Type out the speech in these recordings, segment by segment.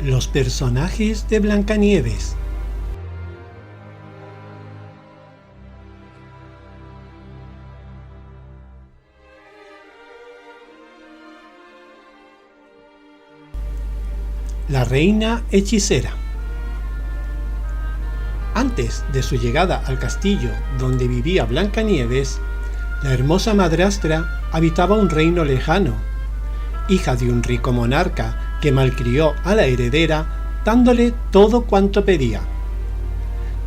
Los personajes de Blancanieves. La reina hechicera. Antes de su llegada al castillo donde vivía Blancanieves, la hermosa madrastra habitaba un reino lejano, hija de un rico monarca que malcrió a la heredera dándole todo cuanto pedía.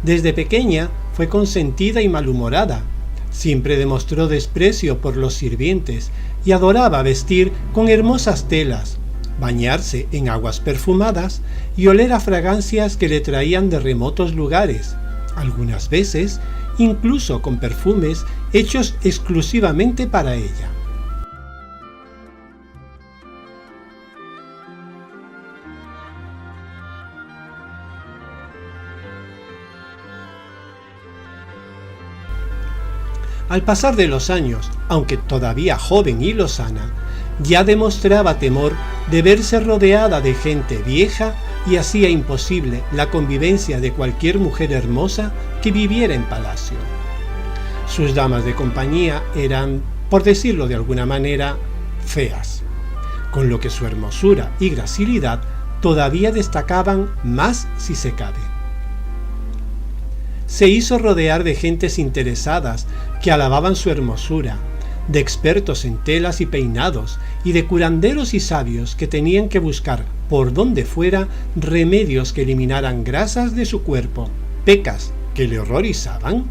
Desde pequeña fue consentida y malhumorada, siempre demostró desprecio por los sirvientes y adoraba vestir con hermosas telas, bañarse en aguas perfumadas y oler a fragancias que le traían de remotos lugares, algunas veces incluso con perfumes hechos exclusivamente para ella. Al pasar de los años, aunque todavía joven y lozana, ya demostraba temor de verse rodeada de gente vieja y hacía imposible la convivencia de cualquier mujer hermosa que viviera en palacio. Sus damas de compañía eran, por decirlo de alguna manera, feas, con lo que su hermosura y gracilidad todavía destacaban más si se cabe. Se hizo rodear de gentes interesadas que alababan su hermosura, de expertos en telas y peinados, y de curanderos y sabios que tenían que buscar, por donde fuera, remedios que eliminaran grasas de su cuerpo, pecas que le horrorizaban,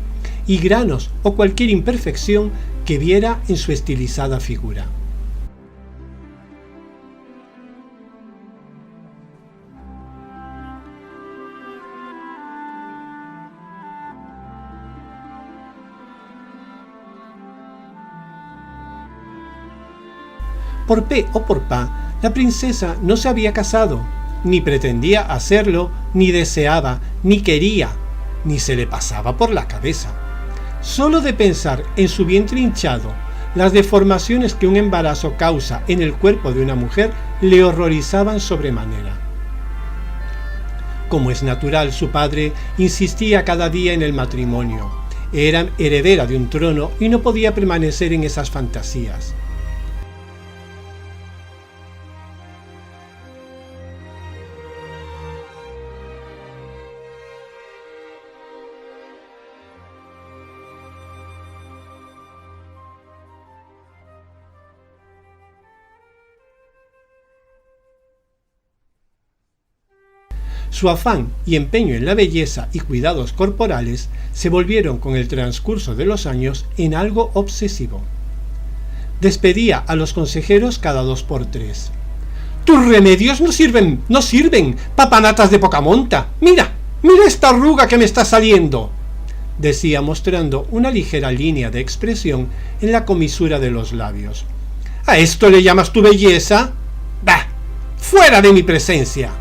y granos o cualquier imperfección que viera en su estilizada figura. Por pe o por pa, la princesa no se había casado, ni pretendía hacerlo, ni deseaba, ni quería, ni se le pasaba por la cabeza. Solo de pensar en su vientre hinchado, las deformaciones que un embarazo causa en el cuerpo de una mujer le horrorizaban sobremanera. Como es natural, su padre insistía cada día en el matrimonio. Era heredera de un trono y no podía permanecer en esas fantasías. Su afán y empeño en la belleza y cuidados corporales se volvieron con el transcurso de los años en algo obsesivo. Despedía a los consejeros cada 2 por 3. ¡Tus remedios no sirven, papanatas de poca monta! ¡Mira esta arruga que me está saliendo!, decía mostrando una ligera línea de expresión en la comisura de los labios. ¿A esto le llamas tu belleza? ¡Bah! ¡Fuera de mi presencia!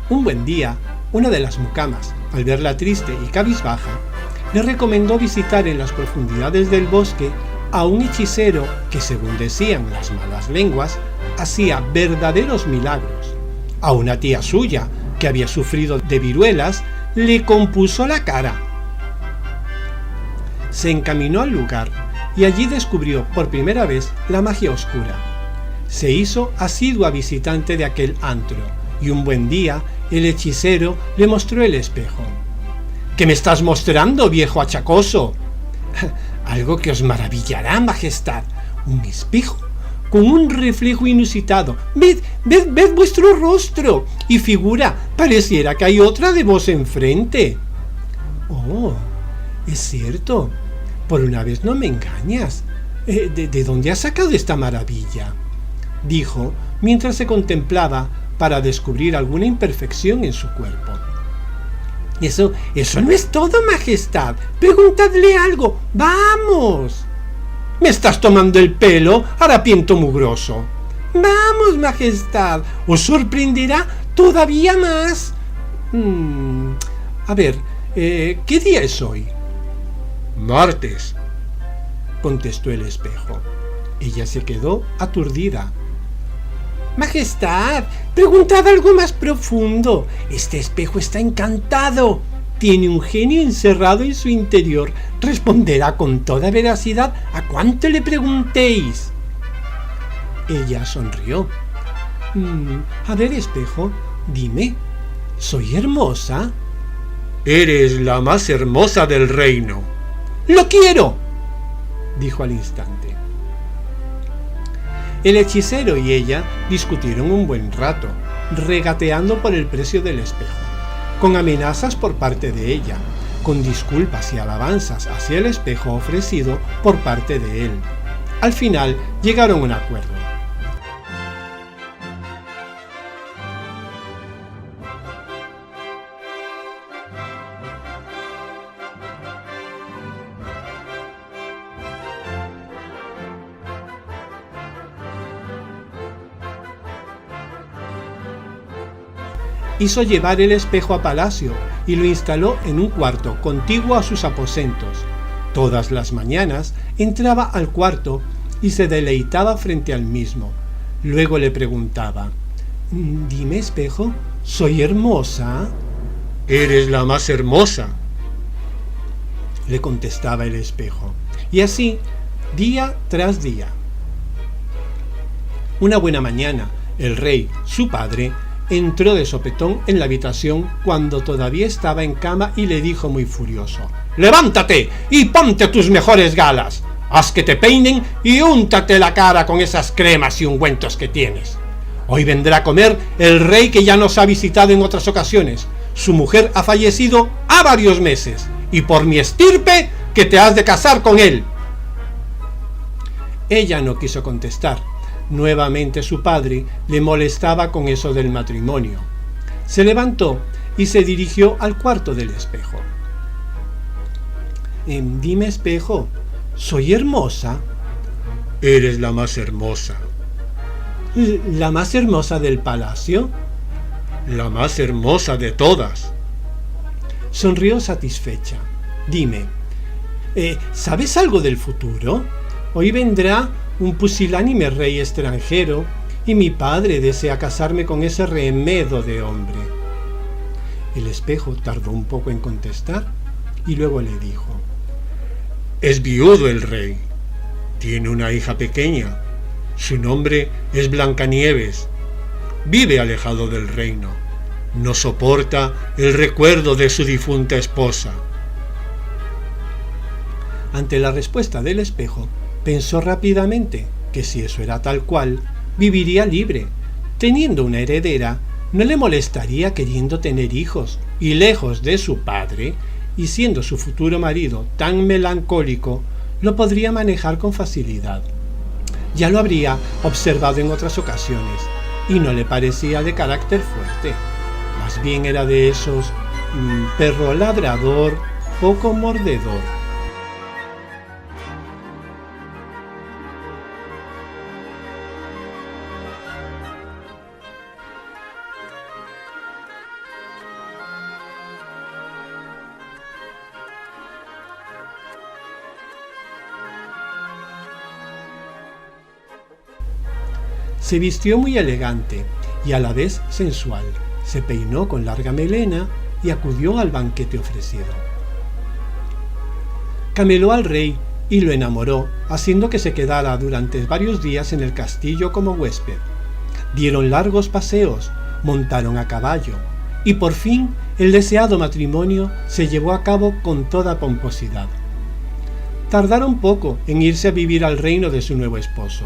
Un buen día, una de las mucamas, al verla triste y cabizbaja, le recomendó visitar en las profundidades del bosque a un hechicero que, según decían las malas lenguas, hacía verdaderos milagros. A una tía suya, que había sufrido de viruelas, le compuso la cara. Se encaminó al lugar y allí descubrió por primera vez la magia oscura. Se hizo asidua visitante de aquel antro, y un buen día el hechicero le mostró el espejo. ¿Qué me estás mostrando, viejo achacoso? Algo que os maravillará, majestad. Un espejo con un reflejo inusitado. Ved vuestro rostro y figura. Pareciera que hay otra de vos enfrente. Oh, es cierto. Por una vez no me engañas. ¿De dónde has sacado esta maravilla?, dijo mientras se contemplaba para descubrir alguna imperfección en su cuerpo. Eso no es todo, majestad. Preguntadle algo. ¡Vamos! ¿Me estás tomando el pelo, harapiento mugroso? Vamos, majestad. Os sorprenderá ¿Todavía más? A ver, ¿qué día es hoy? Martes, contestó el espejo. Ella se quedó aturdida. Majestad, preguntad algo más profundo. Este espejo está encantado. Tiene un genio encerrado en su interior. Responderá con toda veracidad a cuanto le preguntéis. Ella sonrió. A ver, espejo, dime, ¿soy hermosa? eres la más hermosa del reino. ¡Lo quiero!, dijo al instante. El hechicero y ella discutieron un buen rato, regateando por el precio del espejo, con amenazas por parte de ella, con disculpas y alabanzas hacia el espejo ofrecido por parte de él. Al final llegaron a un acuerdo. Hizo llevar el espejo a palacio y lo instaló en un cuarto contiguo a sus aposentos. Todas las mañanas entraba al cuarto y se deleitaba frente al mismo. Luego le preguntaba: «Dime, espejo, ¿soy hermosa?» Eres la más hermosa, le contestaba el espejo. Y así, día tras día. Una buena mañana, el rey, su padre, entró de sopetón en la habitación cuando todavía estaba en cama y le dijo muy furioso: «¡Levántate y ponte tus mejores galas! Haz que te peinen y úntate la cara con esas cremas y ungüentos que tienes. Hoy vendrá a comer el rey que ya nos ha visitado en otras ocasiones. Su mujer ha fallecido ha varios meses y por mi estirpe que te has de casar con él». Ella no quiso contestar. Nuevamente su padre le molestaba con eso del matrimonio. Se levantó y se dirigió al cuarto del espejo. «Dime, espejo, ¿soy hermosa?» eres la más hermosa. «¿La más hermosa del palacio?» La más hermosa de todas. Sonrió satisfecha. «Dime, ¿sabes algo del futuro? Hoy vendrá un pusilánime rey extranjero y mi padre desea casarme con ese remedo de hombre». El espejo tardó un poco en contestar y luego le dijo: Es viudo el rey. Tiene una hija pequeña. Su nombre es Blancanieves. Vive alejado del reino. No soporta el recuerdo de su difunta esposa. Ante la respuesta del espejo, pensó rápidamente que si eso era tal cual, viviría libre. Teniendo una heredera, no le molestaría queriendo tener hijos, y lejos de su padre, y siendo su futuro marido tan melancólico, lo podría manejar con facilidad. Ya lo habría observado en otras ocasiones, y no le parecía de carácter fuerte. Más bien era de esos perro ladrador, poco mordedor. Se vistió muy elegante y a la vez sensual. Se peinó con larga melena y acudió al banquete ofrecido. Cameló al rey y lo enamoró, haciendo que se quedara durante varios días en el castillo como huésped. Dieron largos paseos, montaron a caballo y por fin el deseado matrimonio se llevó a cabo con toda pomposidad. Tardaron poco en irse a vivir al reino de su nuevo esposo.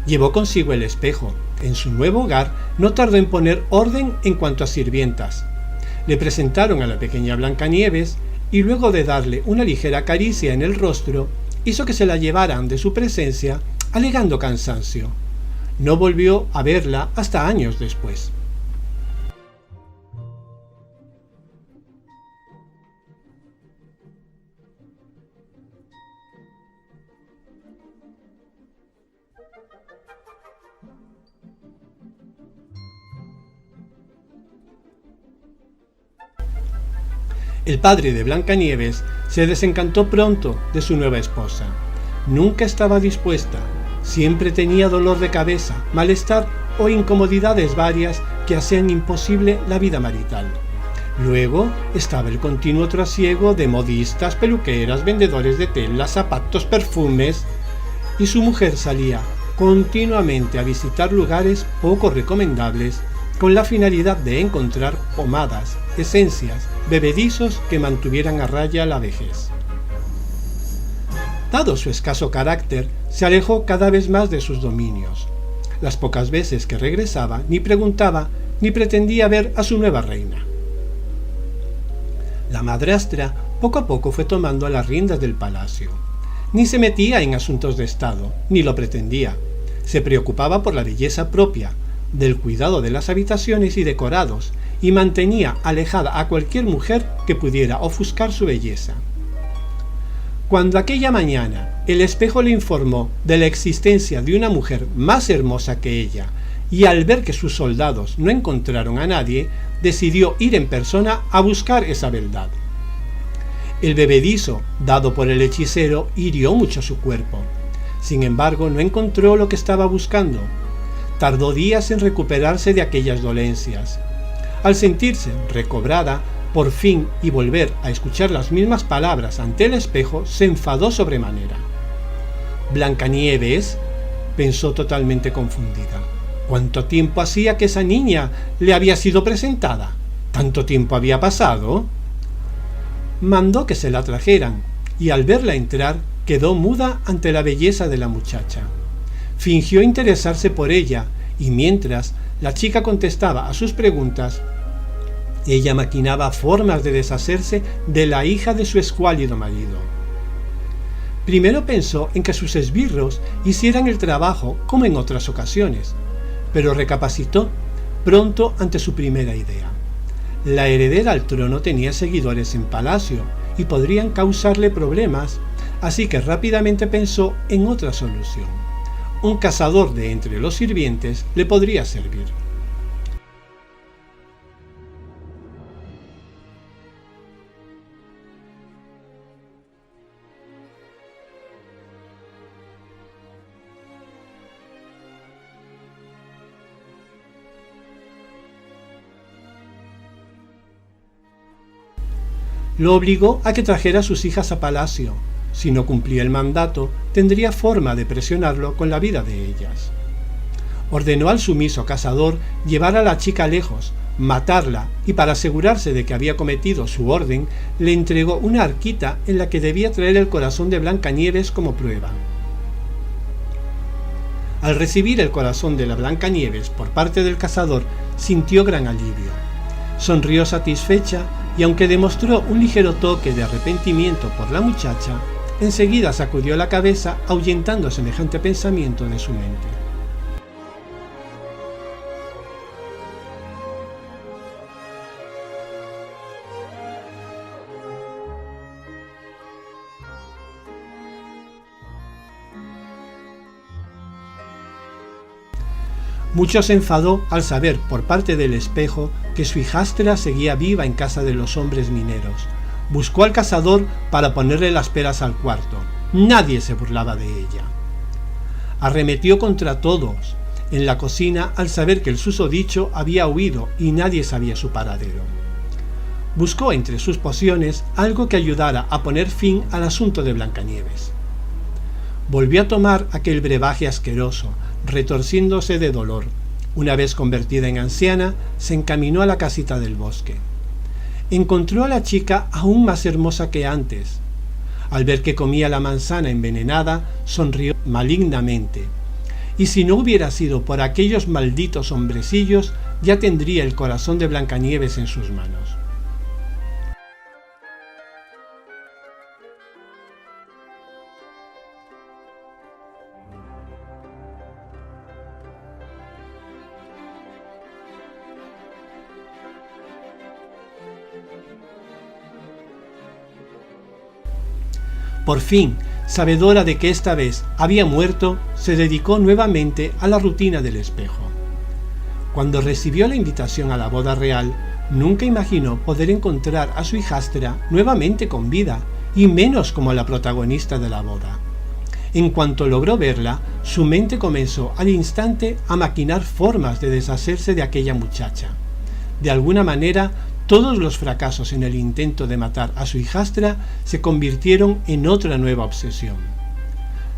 Llevó consigo el espejo. En su nuevo hogar no tardó en poner orden en cuanto a sirvientas. Le presentaron a la pequeña Blancanieves y luego de darle una ligera caricia en el rostro, hizo que se la llevaran de su presencia, alegando cansancio. No volvió a verla hasta años después. El padre de Blancanieves se desencantó pronto de su nueva esposa. Nunca estaba dispuesta, siempre tenía dolor de cabeza, malestar o incomodidades varias que hacían imposible la vida marital. Luego estaba el continuo trasiego de modistas, peluqueras, vendedores de telas, zapatos, perfumes, y su mujer salía continuamente a visitar lugares poco recomendables con la finalidad de encontrar pomadas, esencias, bebedizos que mantuvieran a raya la vejez. Dado su escaso carácter, se alejó cada vez más de sus dominios. Las pocas veces que regresaba, ni preguntaba ni pretendía ver a su nueva reina. La madrastra poco a poco fue tomando las riendas del palacio. Ni se metía en asuntos de estado, ni lo pretendía. Se preocupaba por la belleza propia, del cuidado de las habitaciones y decorados, y mantenía alejada a cualquier mujer que pudiera ofuscar su belleza. Cuando aquella mañana el espejo le informó de la existencia de una mujer más hermosa que ella, y al ver que sus soldados no encontraron a nadie, decidió ir en persona a buscar esa beldad. El bebedizo dado por el hechicero hirió mucho su cuerpo. Sin embargo, no encontró lo que estaba buscando. Tardó días en recuperarse de aquellas dolencias. Al sentirse recobrada, por fin, y volver a escuchar las mismas palabras ante el espejo, se enfadó sobremanera. «Blancanieves», pensó totalmente confundida. ¿Cuánto tiempo hacía que esa niña le había sido presentada? ¿Tanto tiempo había pasado? Mandó que se la trajeran, y al verla entrar, quedó muda ante la belleza de la muchacha. Fingió interesarse por ella, y mientras la chica contestaba a sus preguntas, ella maquinaba formas de deshacerse de la hija de su escuálido marido. Primero pensó en que sus esbirros hicieran el trabajo como en otras ocasiones, pero recapacitó pronto ante su primera idea. La heredera al trono tenía seguidores en palacio y podrían causarle problemas, así que rápidamente pensó en otra solución. Un cazador de entre los sirvientes le podría servir. Lo obligó a que trajera a sus hijas a palacio. Si no cumplía el mandato, tendría forma de presionarlo con la vida de ellas. Ordenó al sumiso cazador llevar a la chica lejos, matarla, y para asegurarse de que había cometido su orden, le entregó una arquita en la que debía traer el corazón de Blancanieves como prueba. Al recibir el corazón de la Blancanieves por parte del cazador, sintió gran alivio. Sonrió satisfecha y aunque demostró un ligero toque de arrepentimiento por la muchacha, enseguida sacudió la cabeza ahuyentando semejante pensamiento de su mente. Mucho se enfadó al saber por parte del espejo que su hijastra seguía viva en casa de los hombres mineros. Buscó al cazador para ponerle las peras al cuarto. Nadie se burlaba de ella. Arremetió contra todos en la cocina al saber que el susodicho había huido y nadie sabía su paradero. Buscó entre sus pociones algo que ayudara a poner fin al asunto de Blancanieves. Volvió a tomar aquel brebaje asqueroso, retorciéndose de dolor. Una vez convertida en anciana, se encaminó a la casita del bosque. Encontró a la chica aún más hermosa que antes. Al ver que comía la manzana envenenada, sonrió malignamente. Y si no hubiera sido por aquellos malditos hombrecillos, ya tendría el corazón de Blancanieves en sus manos. Por fin, sabedora de que esta vez había muerto, se dedicó nuevamente a la rutina del espejo. Cuando recibió la invitación a la boda real, Nunca imaginó poder encontrar a su hijastra nuevamente con vida, y menos como la protagonista de la boda. En cuanto logró verla, su mente comenzó al instante a maquinar formas de deshacerse de aquella muchacha. De alguna manera, todos los fracasos en el intento de matar a su hijastra se convirtieron en otra nueva obsesión.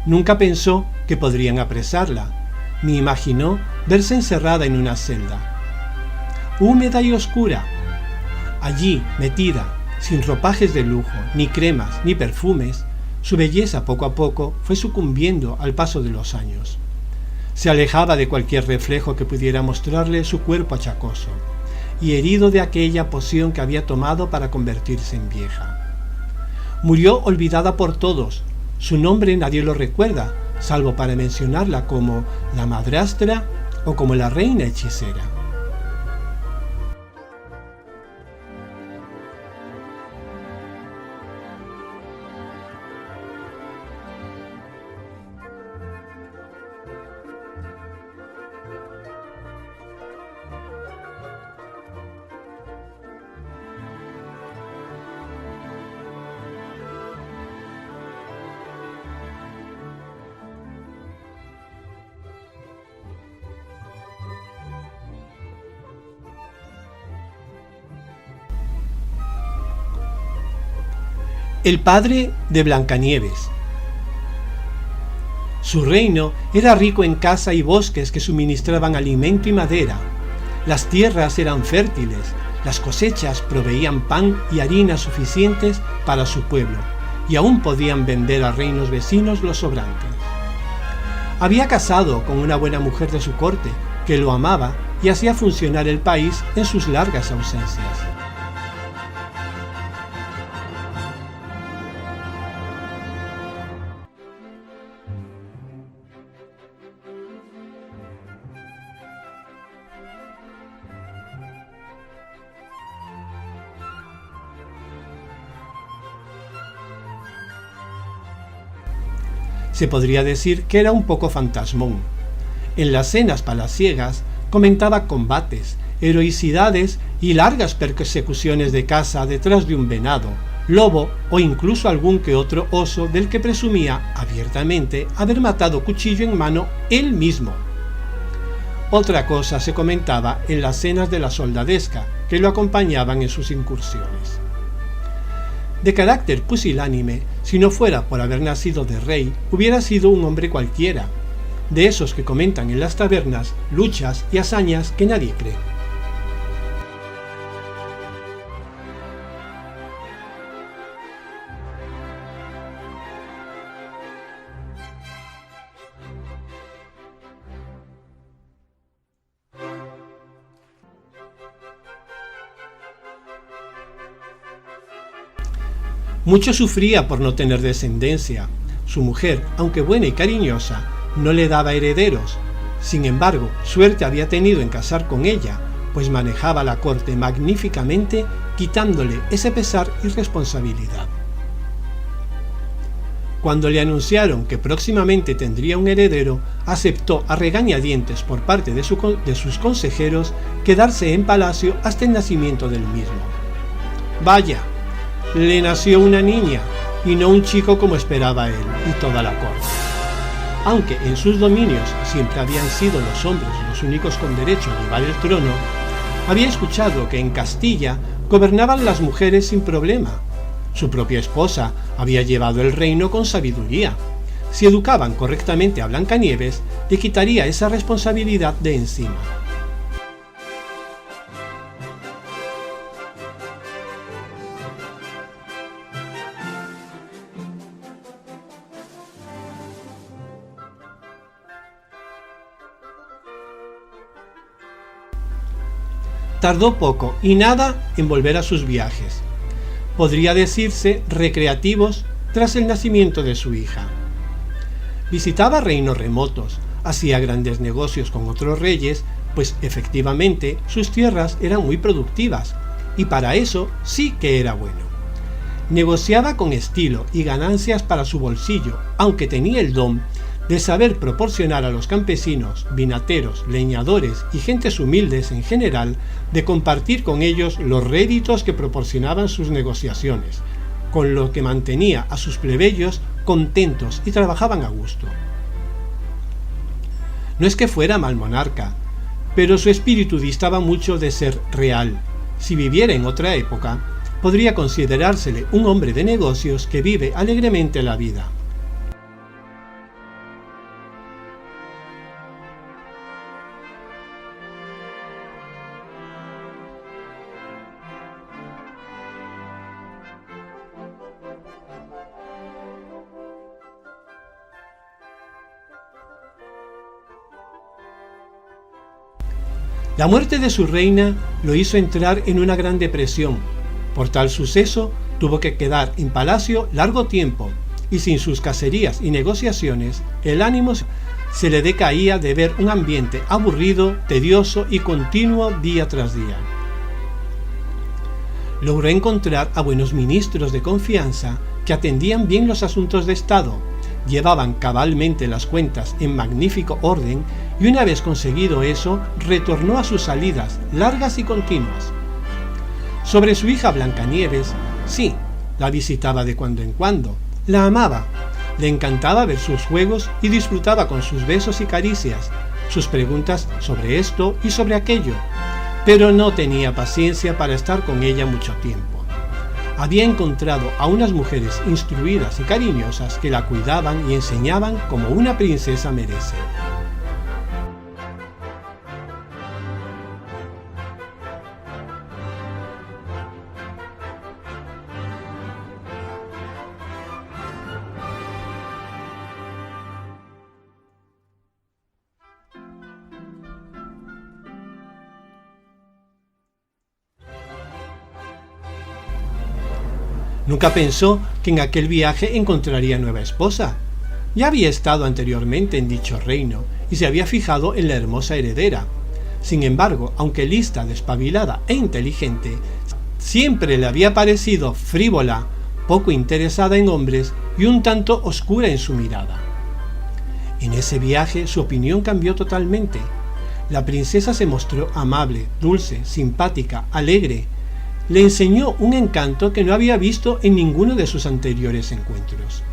Nunca pensó que podrían apresarla, ni imaginó verse encerrada en una celda, húmeda y oscura. Allí, metida, sin ropajes de lujo, ni cremas, ni perfumes, su belleza poco a poco fue sucumbiendo al paso de los años. Se alejaba de cualquier reflejo que pudiera mostrarle su cuerpo achacoso, y herido de aquella poción que había tomado para convertirse en vieja. Murió olvidada por todos. Su nombre nadie lo recuerda, salvo para mencionarla como la madrastra o como la reina hechicera. El padre de Blancanieves. Su reino era rico en caza y bosques que suministraban alimento y madera. Las tierras eran fértiles, las cosechas proveían pan y harina suficientes para su pueblo, y aún podían vender a reinos vecinos los sobrantes. Había casado con una buena mujer de su corte, que lo amaba y hacía funcionar el país en sus largas ausencias. Se podría decir que era un poco fantasmón. En las cenas palaciegas comentaba combates, heroicidades y largas persecuciones de caza detrás de un venado, lobo o incluso algún que otro oso del que presumía abiertamente haber matado cuchillo en mano él mismo. Otra cosa se comentaba en las cenas de la soldadesca que lo acompañaban en sus incursiones. De carácter pusilánime, si no fuera por haber nacido de rey, hubiera sido un hombre cualquiera, de esos que comentan en las tabernas luchas y hazañas que nadie cree. Mucho sufría por no tener descendencia. Su mujer, aunque buena y cariñosa, no le daba herederos. Sin embargo, suerte había tenido en casar con ella, pues manejaba la corte magníficamente, quitándole ese pesar y responsabilidad. Cuando le anunciaron que próximamente tendría un heredero, aceptó a regañadientes por parte de sus consejeros quedarse en palacio hasta el nacimiento del mismo. Vaya, le nació una niña y no un chico como esperaba él y toda la corte. Aunque en sus dominios siempre habían sido los hombres los únicos con derecho a llevar el trono, había escuchado que en Castilla gobernaban las mujeres sin problema. Su propia esposa había llevado el reino con sabiduría. Si educaban correctamente a Blancanieves, le quitaría esa responsabilidad de encima. Tardó poco y nada en volver a sus viajes. Podría decirse recreativos tras el nacimiento de su hija. Visitaba reinos remotos, hacía grandes negocios con otros reyes, pues efectivamente sus tierras eran muy productivas, y para eso sí que era bueno. Negociaba con estilo y ganancias para su bolsillo, aunque tenía el don de saber proporcionar a los campesinos, vinateros, leñadores y gentes humildes en general, de compartir con ellos los réditos que proporcionaban sus negociaciones, con lo que mantenía a sus plebeyos contentos y trabajaban a gusto. No es que fuera mal monarca, pero su espíritu distaba mucho de ser real. Si viviera en otra época, podría considerársele un hombre de negocios que vive alegremente la vida. La muerte de su reina lo hizo entrar en una gran depresión. Por tal suceso tuvo que quedar en palacio largo tiempo, y sin sus cacerías y negociaciones, el ánimo se le decaía de ver un ambiente aburrido, tedioso y continuo día tras día. Logró encontrar a buenos ministros de confianza que atendían bien los asuntos de Estado, llevaban cabalmente las cuentas en magnífico orden, y una vez conseguido eso, retornó a sus salidas largas y continuas. Sobre su hija Blancanieves, sí, la visitaba de cuando en cuando, la amaba, le encantaba ver sus juegos y disfrutaba con sus besos y caricias, sus preguntas sobre esto y sobre aquello, pero no tenía paciencia para estar con ella mucho tiempo. Había encontrado a unas mujeres instruidas y cariñosas que la cuidaban y enseñaban como una princesa merece. Nunca pensó que en aquel viaje encontraría nueva esposa. Ya había estado anteriormente en dicho reino y se había fijado en la hermosa heredera. Sin embargo, aunque lista, despabilada e inteligente, siempre le había parecido frívola, poco interesada en hombres y un tanto oscura en su mirada. En ese viaje su opinión cambió totalmente. La princesa se mostró amable, dulce, simpática, alegre. Le enseñó un encanto que no había visto en ninguno de sus anteriores encuentros.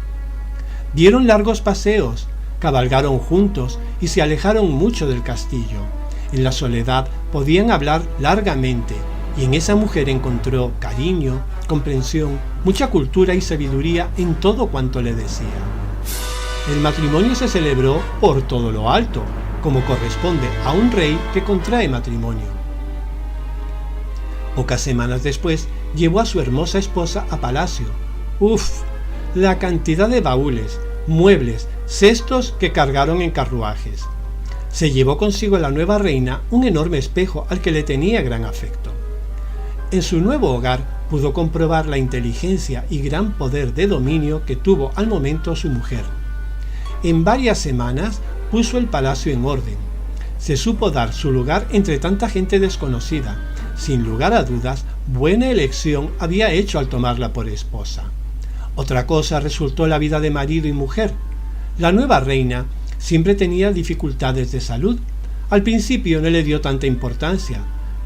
Dieron largos paseos, cabalgaron juntos y se alejaron mucho del castillo. En la soledad podían hablar largamente, y en esa mujer encontró cariño, comprensión, mucha cultura y sabiduría en todo cuanto le decía. El matrimonio se celebró por todo lo alto, como corresponde a un rey que contrae matrimonio. Pocas semanas después llevó a su hermosa esposa a palacio. ¡Uf! La cantidad de baúles, muebles, cestos que cargaron en carruajes. Se llevó consigo a la nueva reina un enorme espejo al que le tenía gran afecto. En su nuevo hogar pudo comprobar la inteligencia y gran poder de dominio que tuvo al momento su mujer. En varias semanas puso el palacio en orden. Se supo dar su lugar entre tanta gente desconocida. Sin lugar a dudas, buena elección había hecho al tomarla por esposa. Otra cosa resultó la vida de marido y mujer. La nueva reina siempre tenía dificultades de salud. Al principio no le dio tanta importancia,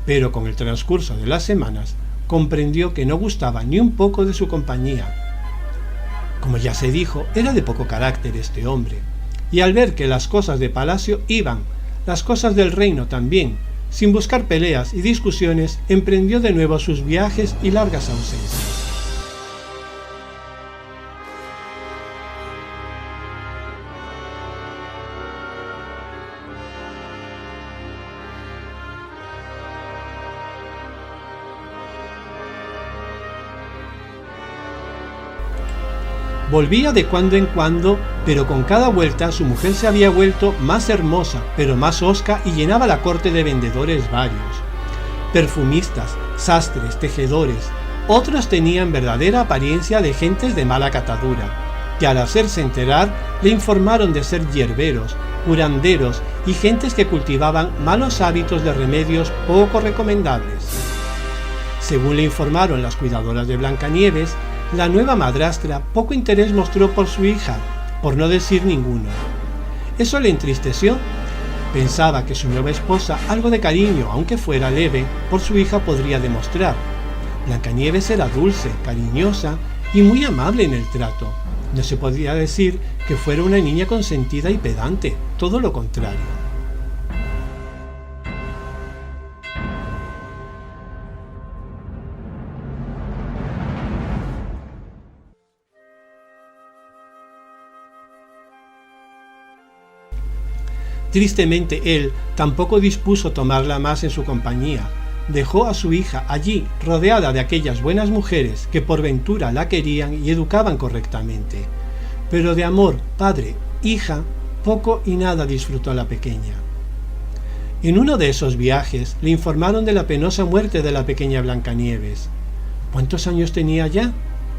pero con el transcurso de las semanas comprendió que no gustaba ni un poco de su compañía. Como ya se dijo, era de poco carácter este hombre, y al ver que las cosas de palacio iban, las cosas del reino también, sin buscar peleas y discusiones, emprendió de nuevo sus viajes y largas ausencias. Volvía de cuando en cuando, pero con cada vuelta su mujer se había vuelto más hermosa, pero más hosca, y llenaba la corte de vendedores varios. Perfumistas, sastres, tejedores. Otros tenían verdadera apariencia de gentes de mala catadura, que al hacerse enterar le informaron de ser hierberos, curanderos y gentes que cultivaban malos hábitos de remedios poco recomendables. Según le informaron las cuidadoras de Blancanieves, la nueva madrastra poco interés mostró por su hija, por no decir ninguno. Eso le entristeció. Pensaba que su nueva esposa algo de cariño, aunque fuera leve, por su hija podría demostrar. Blancanieves era dulce, cariñosa y muy amable en el trato. No se podía decir que fuera una niña consentida y pedante, todo lo contrario. Tristemente él tampoco dispuso tomarla más en su compañía. Dejó a su hija allí, rodeada de aquellas buenas mujeres que por ventura la querían y educaban correctamente. Pero de amor, padre, hija, poco y nada disfrutó la pequeña. En uno de esos viajes le informaron de la penosa muerte de la pequeña Blancanieves. ¿Cuántos años tenía ya?,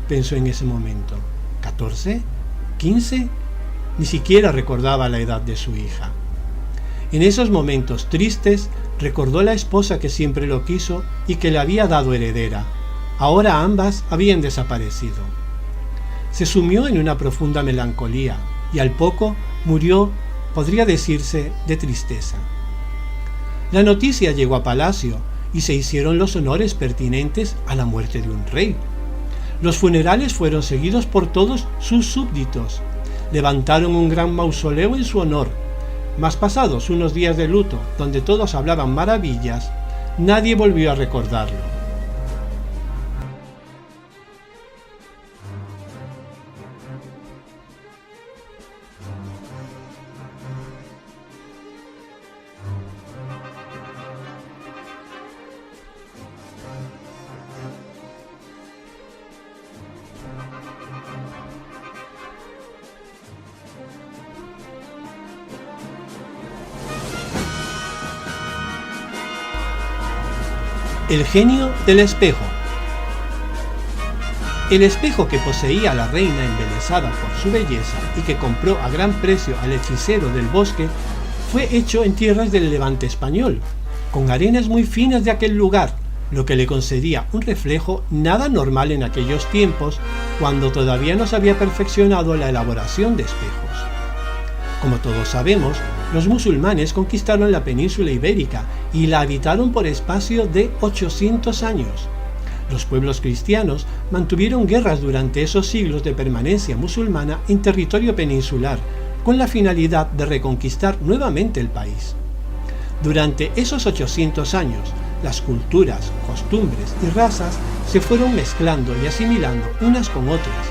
pensó en ese momento. ¿14? ¿15? Ni siquiera recordaba la edad de su hija. En esos momentos tristes recordó la esposa que siempre lo quiso y que le había dado heredera. Ahora ambas habían desaparecido. Se sumió en una profunda melancolía y al poco murió, podría decirse, de tristeza. La noticia llegó a palacio y se hicieron los honores pertinentes a la muerte de un rey. Los funerales fueron seguidos por todos sus súbditos. Levantaron un gran mausoleo en su honor. Mas pasados unos días de luto, donde todos hablaban maravillas, nadie volvió a recordarlo. El genio del espejo. El espejo que poseía la reina embelesada por su belleza y que compró a gran precio al hechicero del bosque fue hecho en tierras del Levante español, con arenas muy finas de aquel lugar, lo que le concedía un reflejo nada normal en aquellos tiempos, cuando todavía no se había perfeccionado la elaboración de espejos. Como todos sabemos, los musulmanes conquistaron la península ibérica y la habitaron por espacio de 800 años. Los pueblos cristianos mantuvieron guerras durante esos siglos de permanencia musulmana en territorio peninsular, con la finalidad de reconquistar nuevamente el país. Durante esos 800 años, las culturas, costumbres y razas se fueron mezclando y asimilando unas con otras.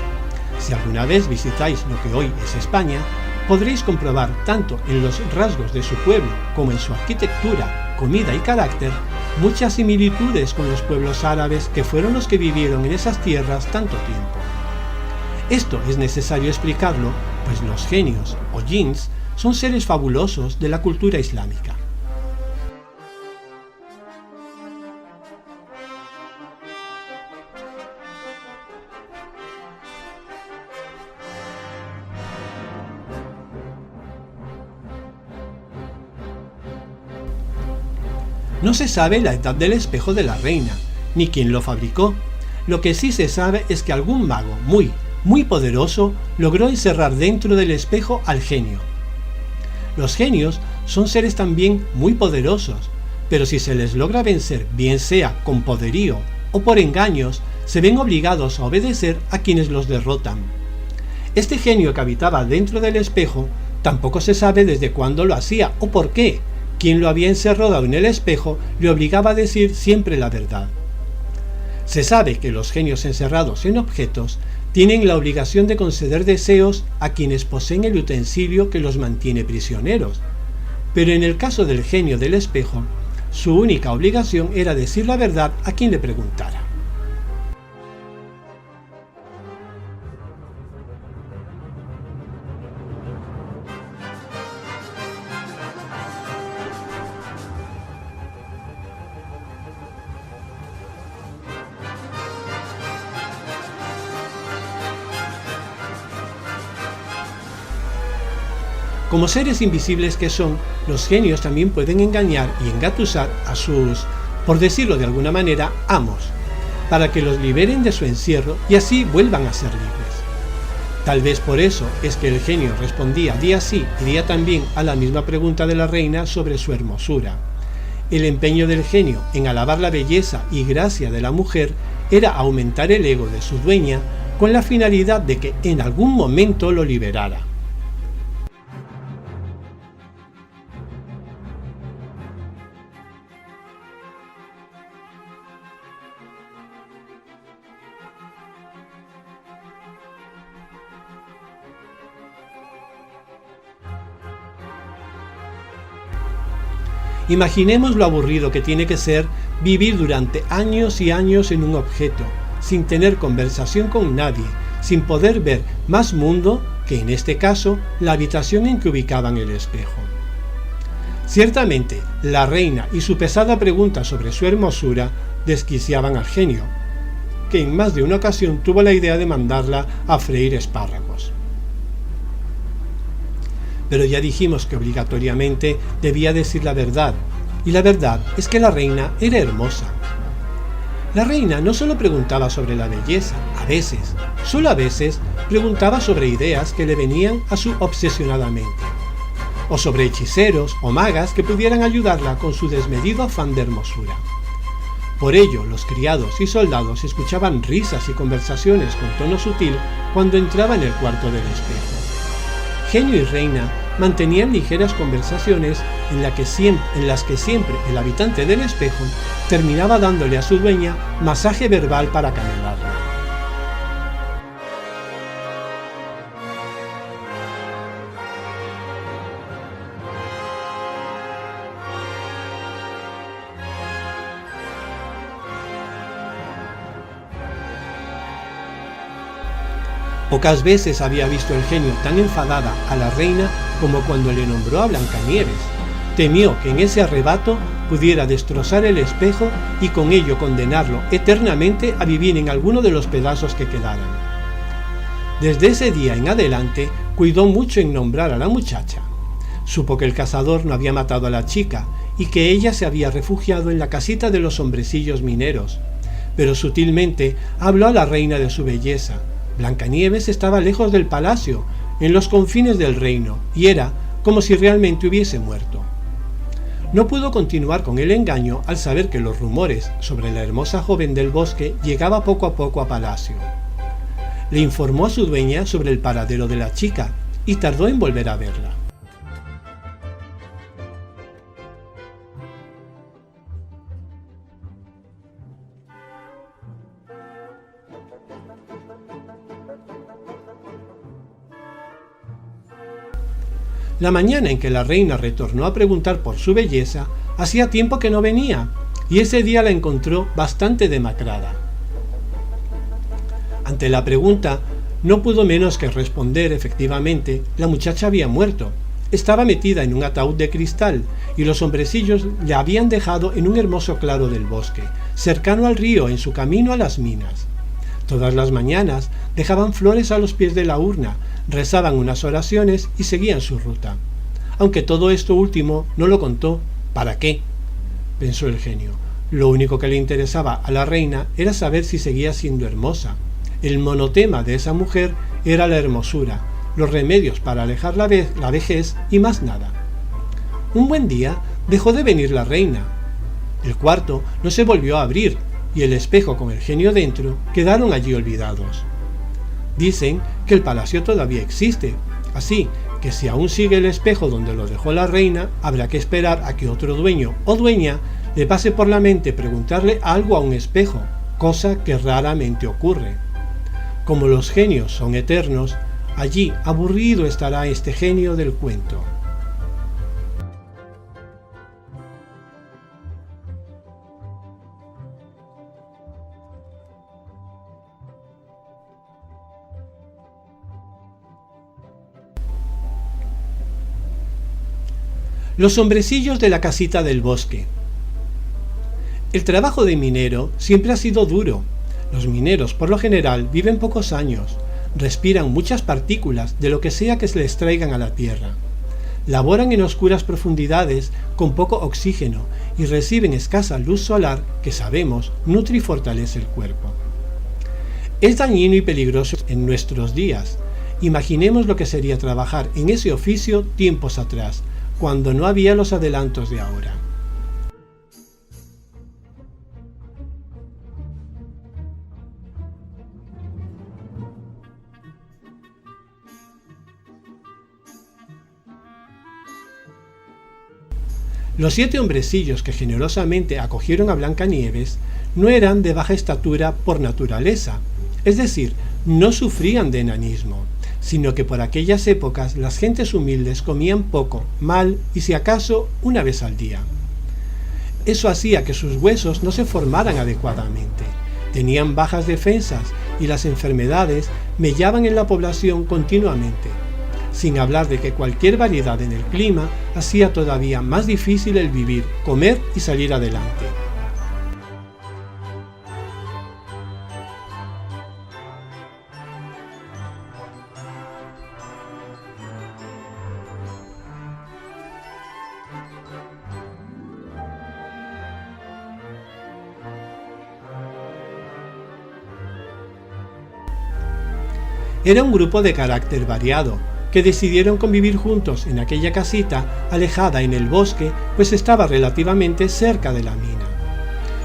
Si alguna vez visitáis lo que hoy es España, podréis comprobar tanto en los rasgos de su pueblo como en su arquitectura, comida y carácter muchas similitudes con los pueblos árabes que fueron los que vivieron en esas tierras tanto tiempo. Esto es necesario explicarlo, pues los genios o jinns son seres fabulosos de la cultura islámica. No se sabe la edad del espejo de la reina, ni quién lo fabricó. Lo que sí se sabe es que algún mago muy poderoso logró encerrar dentro del espejo al genio. Los genios son seres también muy poderosos, pero si se les logra vencer, bien sea con poderío o por engaños, se ven obligados a obedecer a quienes los derrotan. Este genio que habitaba dentro del espejo tampoco se sabe desde cuándo lo hacía o por qué. Quien lo había encerrado en el espejo le obligaba a decir siempre la verdad. Se sabe que los genios encerrados en objetos tienen la obligación de conceder deseos a quienes poseen el utensilio que los mantiene prisioneros, pero en el caso del genio del espejo, su única obligación era decir la verdad a quien le preguntara. Como seres invisibles que son, los genios también pueden engañar y engatusar a sus, por decirlo de alguna manera, amos, para que los liberen de su encierro y así vuelvan a ser libres. Tal vez por eso es que el genio respondía día sí y día también a la misma pregunta de la reina sobre su hermosura. El empeño del genio en alabar la belleza y gracia de la mujer era aumentar el ego de su dueña con la finalidad de que en algún momento lo liberara. Imaginemos lo aburrido que tiene que ser vivir durante años y años en un objeto, sin tener conversación con nadie, sin poder ver más mundo que en este caso la habitación en que ubicaban el espejo. Ciertamente, la reina y su pesada pregunta sobre su hermosura desquiciaban al genio, que en más de una ocasión tuvo la idea de mandarla a freír espárragos. Pero ya dijimos que obligatoriamente debía decir la verdad, y la verdad es que la reina era hermosa. La reina no solo preguntaba sobre la belleza, a veces, solo a veces, preguntaba sobre ideas que le venían a su obsesionadamente, o sobre hechiceros o magas que pudieran ayudarla con su desmedido afán de hermosura. Por ello, los criados y soldados escuchaban risas y conversaciones con tono sutil cuando entraba en el cuarto del espejo. Genio y reina mantenían ligeras conversaciones en las que siempre el habitante del espejo terminaba dándole a su dueña masaje verbal para camelarla. Pocas veces había visto el genio tan enfadada a la reina como cuando le nombró a Blancanieves. Temió que en ese arrebato pudiera destrozar el espejo y con ello condenarlo eternamente a vivir en alguno de los pedazos que quedaran. Desde ese día en adelante cuidó mucho en nombrar a la muchacha. Supo que el cazador no había matado a la chica y que ella se había refugiado en la casita de los hombrecillos mineros, pero sutilmente habló a la reina de su belleza. Blancanieves estaba lejos del palacio, en los confines del reino, y era como si realmente hubiese muerto. No pudo continuar con el engaño al saber que los rumores sobre la hermosa joven del bosque llegaba poco a poco a palacio. Le informó a su dueña sobre el paradero de la chica y tardó en volver a verla. La mañana en que la reina retornó a preguntar por su belleza, hacía tiempo que no venía, y ese día la encontró bastante demacrada. Ante la pregunta, no pudo menos que responder efectivamente, la muchacha había muerto. Estaba metida en un ataúd de cristal, y los hombrecillos la habían dejado en un hermoso claro del bosque, cercano al río en su camino a las minas. Todas las mañanas dejaban flores a los pies de la urna, rezaban unas oraciones y seguían su ruta. Aunque todo esto último no lo contó, ¿para qué?, pensó el genio. Lo único que le interesaba a la reina era saber si seguía siendo hermosa. El monotema de esa mujer era la hermosura, los remedios para alejar la vejez y más nada. Un buen día dejó de venir la reina. El cuarto no se volvió a abrir y el espejo con el genio dentro quedaron allí olvidados. Dicen que el palacio todavía existe, así que si aún sigue el espejo donde lo dejó la reina, habrá que esperar a que otro dueño o dueña le pase por la mente preguntarle algo a un espejo, cosa que raramente ocurre. Como los genios son eternos, allí aburrido estará este genio del cuento. Los hombrecillos de la casita del bosque. El trabajo de minero siempre ha sido duro. Los mineros, por lo general, viven pocos años, respiran muchas partículas de lo que sea que se les traigan a la tierra. Laboran en oscuras profundidades con poco oxígeno y reciben escasa luz solar que sabemos nutre y fortalece el cuerpo. Es dañino y peligroso en nuestros días, Imaginemos lo que sería trabajar en ese oficio tiempos atrás, cuando no había los adelantos de ahora. Los 7 hombrecillos que generosamente acogieron a Blancanieves no eran de baja estatura por naturaleza, es decir, no sufrían de enanismo, sino que por aquellas épocas las gentes humildes comían poco, mal y si acaso una vez al día. Eso hacía que sus huesos no se formaran adecuadamente, tenían bajas defensas y las enfermedades mellaban en la población continuamente, sin hablar de que cualquier variedad en el clima hacía todavía más difícil el vivir, comer y salir adelante. Era un grupo de carácter variado, que decidieron convivir juntos en aquella casita alejada en el bosque, pues estaba relativamente cerca de la mina.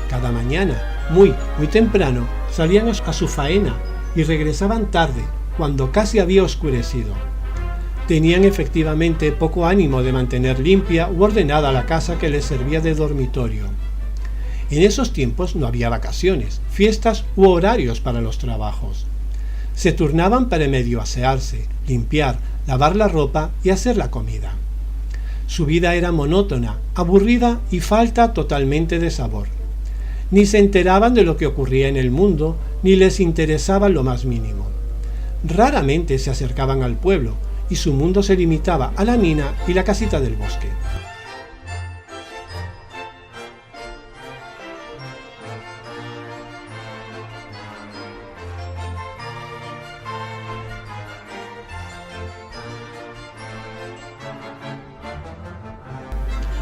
Cada mañana, muy temprano, salían a su faena y regresaban tarde, cuando casi había oscurecido. Tenían efectivamente poco ánimo de mantener limpia u ordenada la casa que les servía de dormitorio. En esos tiempos no había vacaciones, fiestas u horarios para los trabajos. Se turnaban para medio asearse, limpiar, lavar la ropa y hacer la comida. Su vida era monótona, aburrida y falta totalmente de sabor. Ni se enteraban de lo que ocurría en el mundo, ni les interesaba lo más mínimo. Raramente se acercaban al pueblo, y su mundo se limitaba a la mina y la casita del bosque.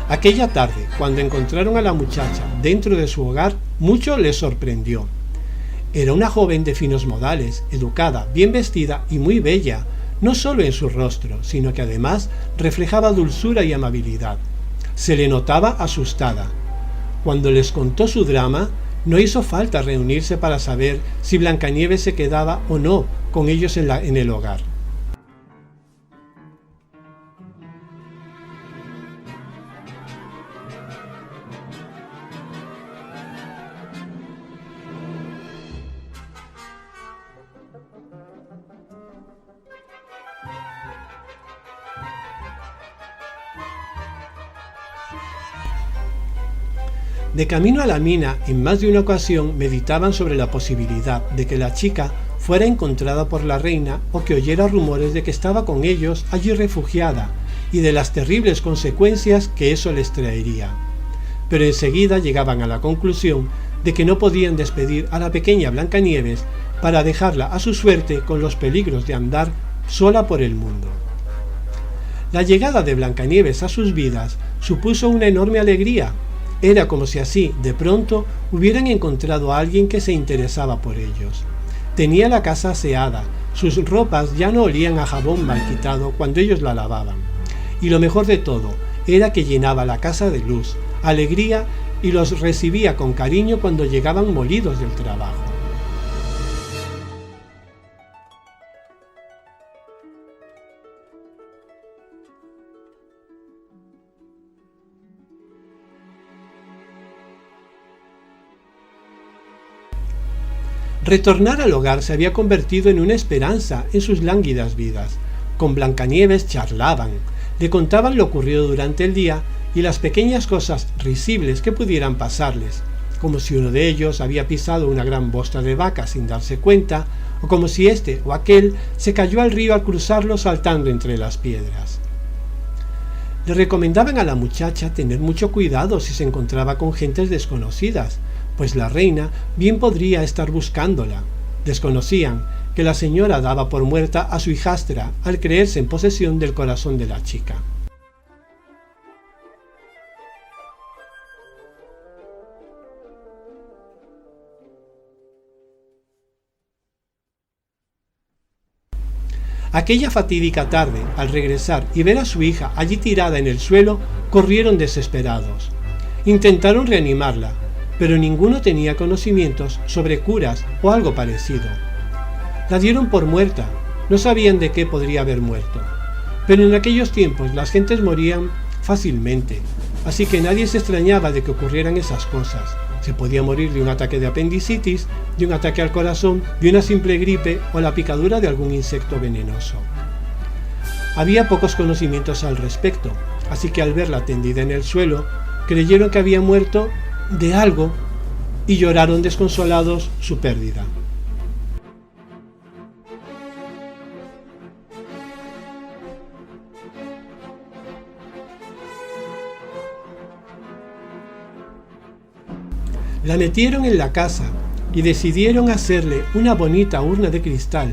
Aquella tarde, cuando encontraron a la muchacha dentro de su hogar, mucho les sorprendió. Era una joven de finos modales, educada, bien vestida y muy bella, no solo en su rostro, sino que además reflejaba dulzura y amabilidad. Se le notaba asustada. Cuando les contó su drama, no hizo falta reunirse para saber si Blancanieves se quedaba o no con ellos en el hogar. De camino a la mina, en más de una ocasión meditaban sobre la posibilidad de que la chica fuera encontrada por la reina o que oyera rumores de que estaba con ellos allí refugiada y de las terribles consecuencias que eso les traería. Pero enseguida llegaban a la conclusión de que no podían despedir a la pequeña Blancanieves para dejarla a su suerte con los peligros de andar sola por el mundo. La llegada de Blancanieves a sus vidas supuso una enorme alegría. Era como si así, de pronto, hubieran encontrado a alguien que se interesaba por ellos. Tenía la casa aseada, sus ropas ya no olían a jabón mal quitado cuando ellos la lavaban. Y lo mejor de todo, era que llenaba la casa de luz, alegría y los recibía con cariño cuando llegaban molidos del trabajo. Retornar al hogar se había convertido en una esperanza en sus lánguidas vidas. Con Blancanieves charlaban, le contaban lo ocurrido durante el día y las pequeñas cosas risibles que pudieran pasarles, como si uno de ellos había pisado una gran bosta de vaca sin darse cuenta, o como si este o aquel se cayó al río al cruzarlo saltando entre las piedras. Le recomendaban a la muchacha tener mucho cuidado si se encontraba con gentes desconocidas, pues la reina bien podría estar buscándola. Desconocían que la señora daba por muerta a su hijastra al creerse en posesión del corazón de la chica. Aquella fatídica tarde, al regresar y ver a su hija allí tirada en el suelo, corrieron desesperados. Intentaron reanimarla, pero ninguno tenía conocimientos sobre curas o algo parecido. La dieron por muerta, no sabían de qué podría haber muerto. Pero en aquellos tiempos las gentes morían fácilmente, así que nadie se extrañaba de que ocurrieran esas cosas. Se podía morir de un ataque de apendicitis, de un ataque al corazón, de una simple gripe o la picadura de algún insecto venenoso. Había pocos conocimientos al respecto, así que al verla tendida en el suelo, creyeron que había muerto de algo y lloraron desconsolados su pérdida. La metieron en la casa y decidieron hacerle una bonita urna de cristal.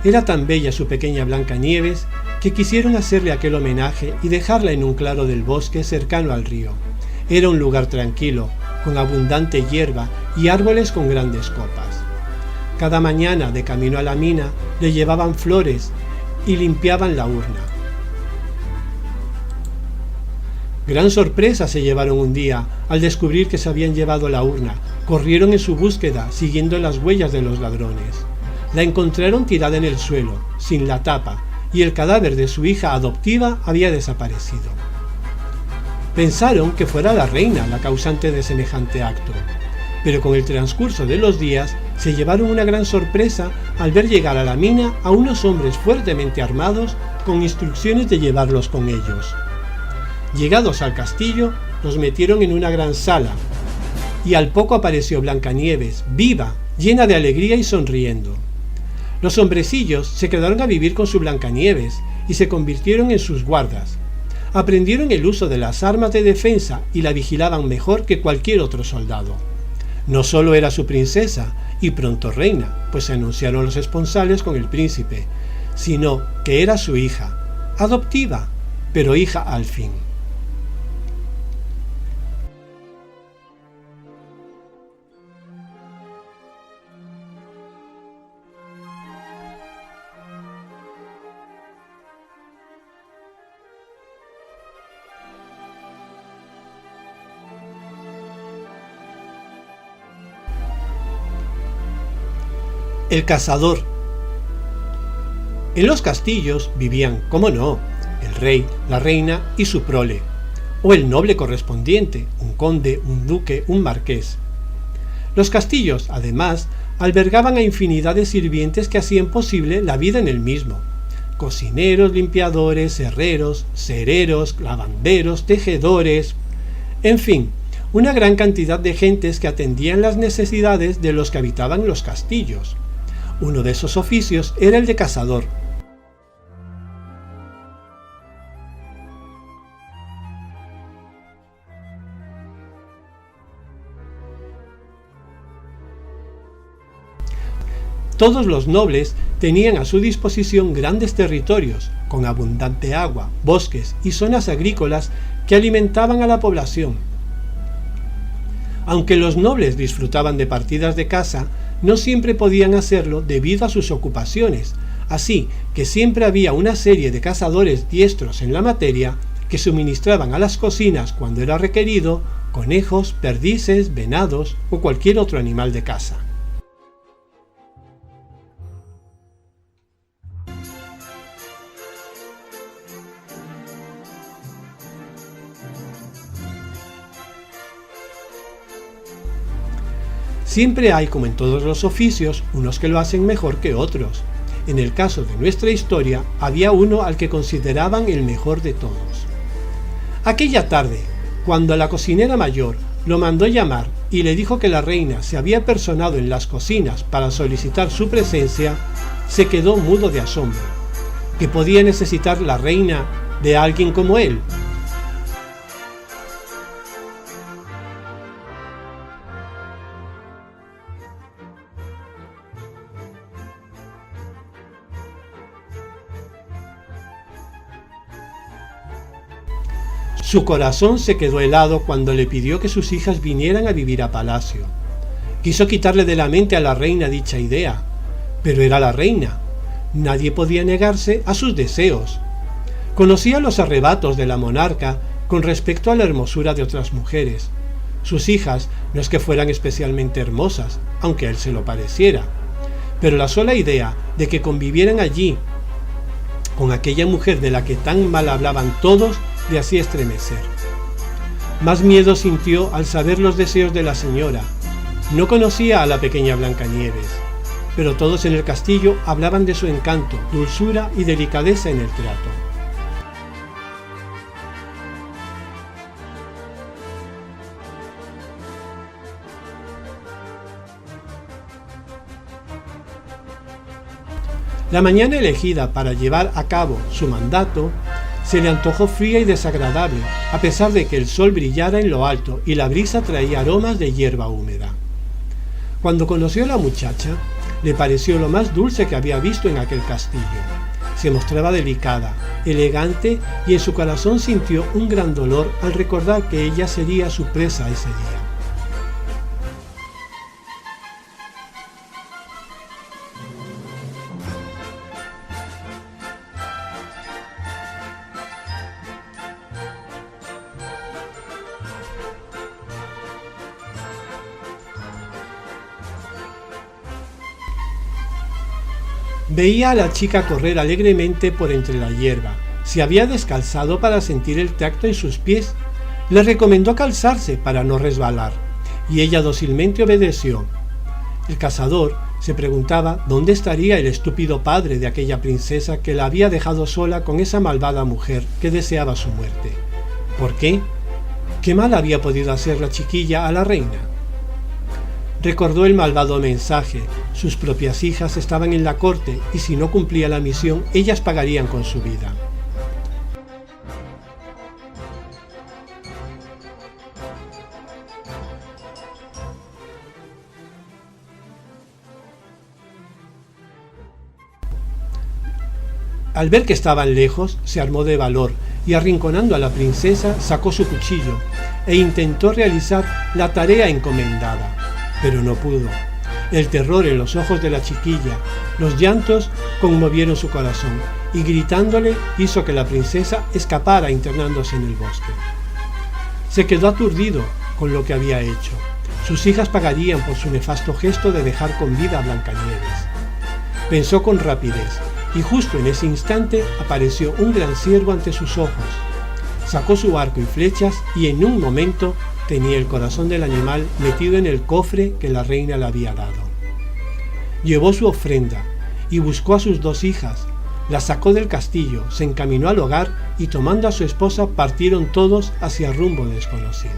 Era tan bella su pequeña Blancanieves que quisieron hacerle aquel homenaje y dejarla en un claro del bosque cercano al río. Era un lugar tranquilo, con abundante hierba y árboles con grandes copas. Cada mañana, de camino a la mina, le llevaban flores y limpiaban la urna. Gran sorpresa se llevaron un día al descubrir que se habían llevado la urna. Corrieron en su búsqueda, siguiendo las huellas de los ladrones. La encontraron tirada en el suelo, sin la tapa, y el cadáver de su hija adoptiva había desaparecido. Pensaron que fuera la reina la causante de semejante acto, pero con el transcurso de los días se llevaron una gran sorpresa al ver llegar a la mina a unos hombres fuertemente armados con instrucciones de llevarlos con ellos. Llegados al castillo, los metieron en una gran sala, y al poco apareció Blancanieves, viva, llena de alegría y sonriendo. Los hombrecillos se quedaron a vivir con su Blancanieves y se convirtieron en sus guardas. Aprendieron el uso de las armas de defensa y la vigilaban mejor que cualquier otro soldado. No solo era su princesa y pronto reina, pues se anunciaron los esponsales con el príncipe, sino que era su hija, adoptiva, pero hija al fin. El cazador. En los castillos vivían, cómo no, el rey, la reina y su prole, o el noble correspondiente, un conde, un duque, un marqués. Los castillos, además, albergaban a infinidad de sirvientes que hacían posible la vida en el mismo. Cocineros, limpiadores, herreros, cereros, lavanderos, tejedores, en fin, una gran cantidad de gentes que atendían las necesidades de los que habitaban los castillos. Uno de esos oficios era el de cazador. Todos los nobles tenían a su disposición grandes territorios, con abundante agua, bosques y zonas agrícolas que alimentaban a la población. Aunque los nobles disfrutaban de partidas de caza, no siempre podían hacerlo debido a sus ocupaciones, así que siempre había una serie de cazadores diestros en la materia que suministraban a las cocinas cuando era requerido conejos, perdices, venados o cualquier otro animal de caza. Siempre hay, como en todos los oficios, unos que lo hacen mejor que otros. En el caso de nuestra historia, había uno al que consideraban el mejor de todos. Aquella tarde, cuando la cocinera mayor lo mandó llamar y le dijo que la reina se había personado en las cocinas para solicitar su presencia, se quedó mudo de asombro. ¿Qué podía necesitar la reina de alguien como él? Su corazón se quedó helado cuando le pidió que sus hijas vinieran a vivir a palacio. Quiso quitarle de la mente a la reina dicha idea, pero era la reina. Nadie podía negarse a sus deseos. Conocía los arrebatos de la monarca con respecto a la hermosura de otras mujeres. Sus hijas no es que fueran especialmente hermosas, aunque a él se lo pareciera, pero la sola idea de que convivieran allí con aquella mujer de la que tan mal hablaban todos le hacía estremecer. Más miedo sintió al saber los deseos de la señora. No conocía a la pequeña Blancanieves, pero todos en el castillo hablaban de su encanto, dulzura y delicadeza en el trato. La mañana elegida para llevar a cabo su mandato se le antojó fría y desagradable, a pesar de que el sol brillara en lo alto y la brisa traía aromas de hierba húmeda. Cuando conoció a la muchacha, le pareció lo más dulce que había visto en aquel castillo. Se mostraba delicada, elegante, y en su corazón sintió un gran dolor al recordar que ella sería su presa ese día. Veía a la chica correr alegremente por entre la hierba. Se había descalzado para sentir el tacto en sus pies. Le recomendó calzarse para no resbalar, y ella dócilmente obedeció. El cazador se preguntaba dónde estaría el estúpido padre de aquella princesa que la había dejado sola con esa malvada mujer que deseaba su muerte. ¿Por qué? ¿Qué mal había podido hacer la chiquilla a la reina? Recordó el malvado mensaje. Sus propias hijas estaban en la corte y si no cumplía la misión, ellas pagarían con su vida. Al ver que estaban lejos, se armó de valor y arrinconando a la princesa, sacó su cuchillo e intentó realizar la tarea encomendada. Pero no pudo. El terror en los ojos de la chiquilla, los llantos conmovieron su corazón y gritándole hizo que la princesa escapara internándose en el bosque. Se quedó aturdido con lo que había hecho. Sus hijas pagarían por su nefasto gesto de dejar con vida a Blancanieves. Pensó con rapidez y justo en ese instante apareció un gran ciervo ante sus ojos. Sacó su arco y flechas y en un momento tenía el corazón del animal metido en el cofre que la reina le había dado. Llevó su ofrenda y buscó a sus dos hijas, las sacó del castillo, se encaminó al hogar y tomando a su esposa partieron todos hacia rumbo desconocido.